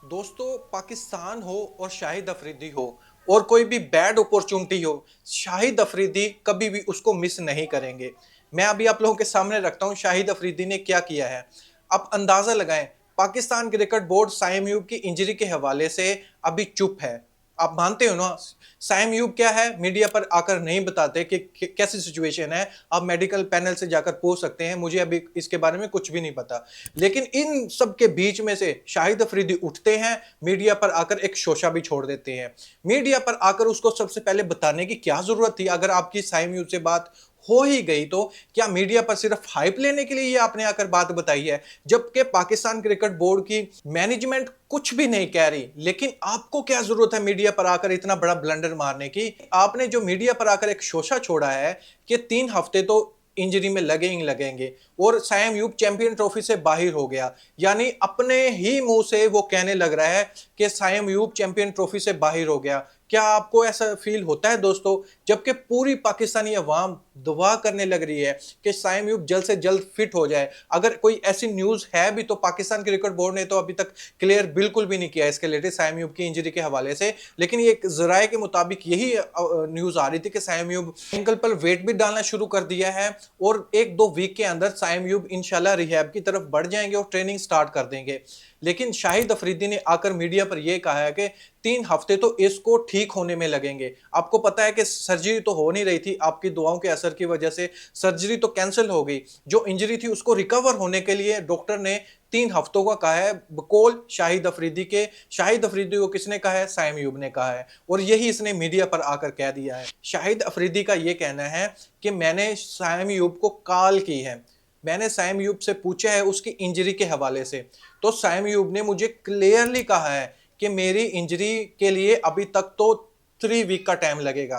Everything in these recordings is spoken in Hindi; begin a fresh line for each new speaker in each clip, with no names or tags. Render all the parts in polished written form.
दोस्तों, पाकिस्तान हो और शाहिद अफरीदी हो और कोई भी बैड अपॉर्चुनिटी हो, शाहिद अफरीदी कभी भी उसको मिस नहीं करेंगे। मैं अभी आप लोगों के सामने रखता हूं शाहिद अफरीदी ने क्या किया है। आप अंदाजा लगाएं, पाकिस्तान क्रिकेट बोर्ड साइम यूब की इंजरी के हवाले से अभी चुप है। आप मानते हो ना, साइम यूब क्या है, मीडिया पर आकर नहीं बताते कि कैसी सिचुएशन है। आप मेडिकल पैनल से जाकर पूछ सकते हैं, मुझे अभी इसके बारे में कुछ भी नहीं पता। लेकिन इन सब के बीच में से शाहिद अफरीदी उठते हैं, मीडिया पर आकर एक शोशा भी छोड़ देते हैं। मीडिया पर आकर उसको सबसे पहले बताने की क्या जरूरत थी? अगर आपकी साइम यूब से बात हो ही गई तो क्या मीडिया पर सिर्फ हाइप लेने के लिए ये आपने आकर बात बताई है? जबकि पाकिस्तान क्रिकेट बोर्ड की मैनेजमेंट कुछ भी नहीं कह रही, लेकिन आपको क्या जरूरत है मीडिया पर आकर इतना बड़ा ब्लंडर मारने की? आपने जो मीडिया पर आकर एक शोशा छोड़ा है कि 3 हफ्ते तो इंजरी में लगेंगे और साइम यूब चैंपियन ट्रॉफी से बाहर हो गया, यानी अपने ही मुंह से वो कहने लग रहा है कि साइम यूब चैंपियन ट्रॉफी से बाहर हो गया। क्या आपको ऐसा फील होता है दोस्तों? जबकि पूरी पाकिस्तानी अवाम दुआ करने लग रही है कि साइम यूब जल्द से जल्द फिट हो जाए। अगर कोई ऐसी न्यूज है भी तो पाकिस्तान क्रिकेट बोर्ड ने तो अभी तक क्लियर बिल्कुल भी नहीं किया इसके लेटेस्ट साइम यूब की इंजरी के हवाले से। लेकिन ये जराये के मुताबिक यही न्यूज आ रही थी कि साइम यूब एंकल पर वेट भी डालना शुरू कर दिया है और 1-2 वीक के अंदर साइम यूब इंशाल्लाह रिहैब की तरफ बढ़ जाएंगे और ट्रेनिंग स्टार्ट कर देंगे। लेकिन शाहिद अफरीदी ने आकर मीडिया पर यह कहा है कि 3 हफ्ते तो इसको ठीक होने में लगेंगे। आपको पता है कि सर्जरी तो हो नहीं रही थी, आपकी दुआओं के असर की वजह से सर्जरी तो कैंसिल हो गई। जो इंजरी थी उसको रिकवर होने के लिए डॉक्टर ने 3 हफ्तों का कहा है, बकौल शाहिद अफरीदी के। शाहिद अफरीदी को किसने कहा है? साइम यूब ने कहा है, और यही इसने मीडिया पर आकर कह दिया है। शाहिद अफरीदी का यह कहना है कि मैंने साइम यूब को कॉल की है, मैंने साइम यूब से पूछा है उसकी इंजरी के हवाले से, तो साइम यूब ने मुझे क्लियरली कहा है कि मेरी इंजरी के लिए अभी तक तो 3 वीक का टाइम लगेगा।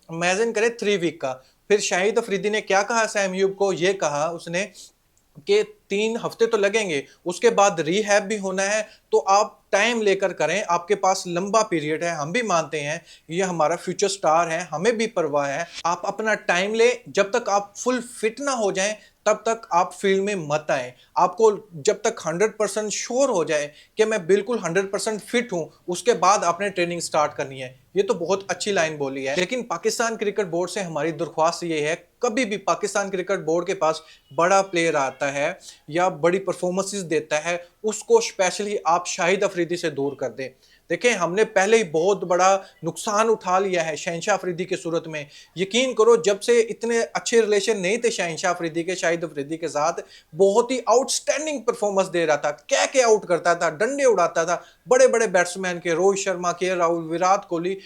इमेजिन करें, 3 वीक का। फिर शाहिद अफरीदी ने क्या कहा साइम यूब को? यह कहा उसने कि 3 हफ्ते तो लगेंगे, उसके बाद रिहैब भी होना है, तो आप टाइम लेकर करें, आपके पास लंबा पीरियड है, हम भी मानते हैं ये हमारा फ्यूचर स्टार है, हमें भी परवाह है। आप अपना टाइम ले, जब तक आप फुल फिट ना हो जाएं तब तक आप फील्ड में मत आए। आपको जब तक 100% श्योर हो जाए कि मैं बिल्कुल 100% फिट हूं, उसके बाद आपने ट्रेनिंग स्टार्ट करनी है। ये तो बहुत अच्छी लाइन बोली है। लेकिन पाकिस्तान क्रिकेट बोर्ड से हमारी दरख्वास्त ये है, कभी भी पाकिस्तान क्रिकेट बोर्ड के पास बड़ा प्लेयर आता है या बड़ी परफॉर्मेंसेस देता है, उसको स्पेशली आप शाहिद अफरीदी से दूर कर दें। देखें, हमने पहले ही बहुत बड़ा नुकसान उठा लिया है शहनशाह अफरीदी की सूरत में। यकीन करो, जब से इतने अच्छे रिलेशन नहीं थे शहनशाह अफरीदी के शाहिद अफरीदी के साथ, बहुत ही आउटस्टैंडिंग परफॉर्मेंस दे रहा था, क्या आउट करता था, डंडे उड़ाता था बड़े बड़े बैट्समैन के, रोहित शर्मा के, Rahul, Virat Kohli,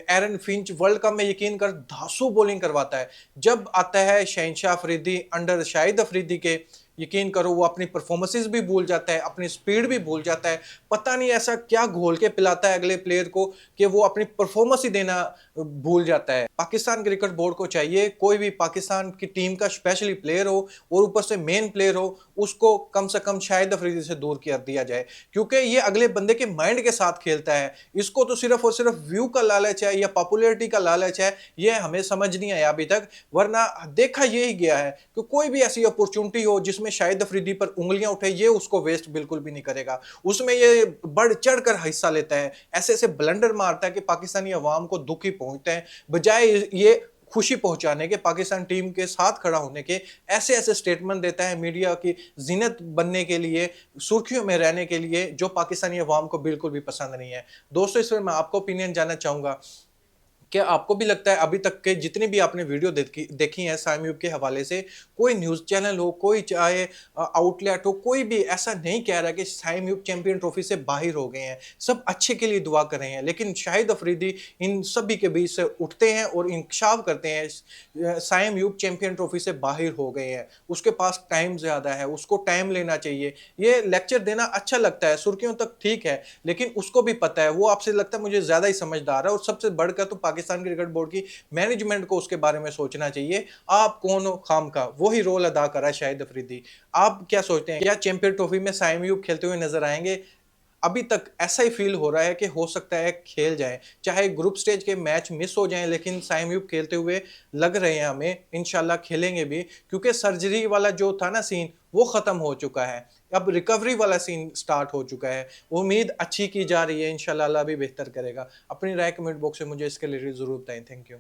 Aaron Finch. World cup में यकीन कर धांसू बॉलिंग करवाता है। जब आता है शहनशाह अफरीदी अंडर शाहिद अफरीदी के, यकीन करो वो अपनी परफॉर्मेंसेस भी भूल जाता है, अपनी स्पीड भी भूल जाता है। पता नहीं ऐसा क्या घोल के पिलाता है अगले प्लेयर को कि वो अपनी परफॉर्मेंस ही देना भूल जाता है। पाकिस्तान क्रिकेट बोर्ड को चाहिए, कोई भी पाकिस्तान की टीम का स्पेशली प्लेयर हो और ऊपर से मेन प्लेयर हो, उसको कम से कम शाहिद अफरीदी से दूर कर दिया जाए, क्योंकि ये अगले बंदे के माइंड के साथ खेलता है। इसको तो सिर्फ और सिर्फ व्यू का लालच है या पॉपुलैरिटी का लालच है, ये हमें समझ नहीं आया अभी तक। वरना देखा यही गया है कि कोई भी ऐसी अपॉर्चुनिटी हो जिसमें शाहिद अफरीदी पर उंगलियां उठे, ये उसको वेस्ट बिल्कुल भी नहीं करेगा। उसमें ये बढ़ चढ़कर हिस्सा लेता है, ऐसे ऐसे ब्लंडर मारता है कि पाकिस्तानी अवाम को दुख ही पहुंचते हैं, बजाय ये खुशी पहुंचाने के, पाकिस्तान टीम के साथ खड़ा होने के। ऐसे ऐसे स्टेटमेंट देता है मीडिया की जीनत बनने के लिए, सुर्खियों में रहने के लिए, जो पाकिस्तानी अवाम को बिल्कुल भी पसंद नहीं है। दोस्तों, इस पर मैं आपको ओपिनियन जानना चाहूंगा, क्या आपको भी लगता है अभी तक के जितनी भी आपने वीडियो देखी हैं साइम यूब के हवाले से, कोई न्यूज़ चैनल हो, कोई चाहे आउटलेट हो, कोई भी ऐसा नहीं कह रहा कि साइम यूब चैंपियन ट्रॉफी से बाहर हो गए हैं? सब अच्छे के लिए दुआ कर रहे हैं, लेकिन शाहिद अफरीदी इन सभी के बीच से उठते हैं और इंकशाफ करते हैं साइम यूब चैंपियन ट्रॉफी से बाहर हो गए हैं, उसके पास टाइम ज़्यादा है, उसको टाइम लेना चाहिए। ये लेक्चर देना अच्छा लगता है, सुर्खियों तक ठीक है, लेकिन उसको भी पता है, वो आपसे लगता है मुझे ज़्यादा ही समझदार है। और सबसे बढ़कर तो पाकिस्तान क्रिकेट बोर्ड की मैनेजमेंट को उसके बारे में सोचना चाहिए। आप कौन हो खाम का? वही रोल अदा कर रहा है शाहिद अफरीदी। आप क्या सोचते हैं, क्या चैंपियन ट्रॉफी में साइम यूब खेलते हुए नजर आएंगे? अभी तक ऐसा ही फील हो रहा है कि हो सकता है खेल जाए, चाहे ग्रुप स्टेज के मैच मिस हो जाएं, लेकिन साइम अयूब खेलते हुए लग रहे हैं हमें, इंशाल्लाह खेलेंगे भी, क्योंकि सर्जरी वाला जो था ना सीन वो ख़त्म हो चुका है, अब रिकवरी वाला सीन स्टार्ट हो चुका है। उम्मीद अच्छी की जा रही है, इंशाल्लाह अल्लाह भी बेहतर करेगा। अपनी राय कमेंट बॉक्स में मुझे इसके रिलेटेड ज़रूर बताएं। Thank you.